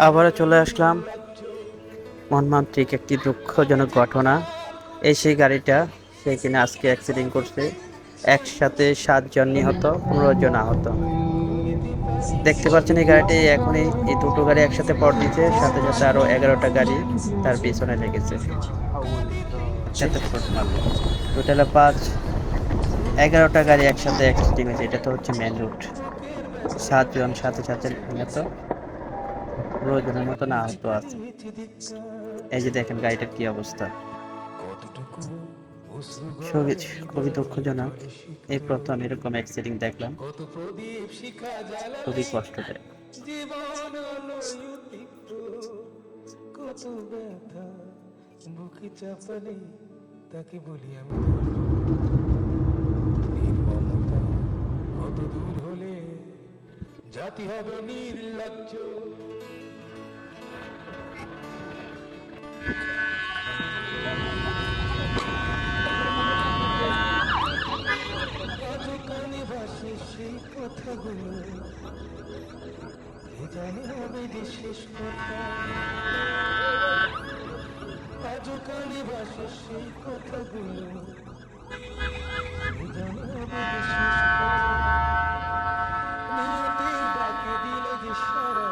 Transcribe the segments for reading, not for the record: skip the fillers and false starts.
আবারও চলে আসলাম মর্মান্তিক একটি দুঃখজনক ঘটনা। এই সেই গাড়িটা সে কিনা আজকে অ্যাক্সিডেন্ট করছে। একসাথে 7 জন নিহত, 15 জন আহত। দেখতে পাচ্ছেন এই গাড়িটি এখনই এই দুটো গাড়ি একসাথে পড় দিচ্ছে, সাথে সাথে আরো 11টা গাড়ি তার পিছনে লেগেছে। সাথে টোটালে 11টা গাড়ি একসাথে অ্যাক্সিডেন্ট হয়েছে। এটা তো হচ্ছে মেন রুট। 7 জন সাথে সাথে নিহত, 15 জনের মতন আহত আছে। এই যে দেখেন গাড়িটার কি অবস্থা। খুবই খুবই দুঃখজনক। এই প্রথম এরকম অ্যাক্সিডেন্ট দেখলাম, খুবই কষ্টদায়ক। কত ব্যথা বুকে চাপালে তাকে বলি আমি নির্মমতা কত দূর হলে জাতি হবে নির্লজ্জ। আজও কানে ভাসে সেই কথাগুলো, কে জানে হবে যে শেষ কথা। আজও কানে ভাসে সেই কথাগুলো, কে জানে হবে যে শেষ কথা। নিয়তির ডাকে দিলে যে সারা,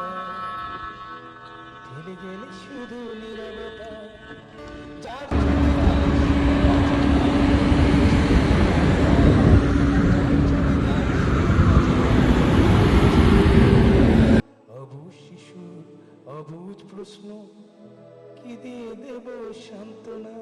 ঢেলে গেলে শুধু নীরবতা। যার অবুঝ শিশুর অবুঝ প্রশ্ন, কি দিয়ে দেব সান্ত্বনা।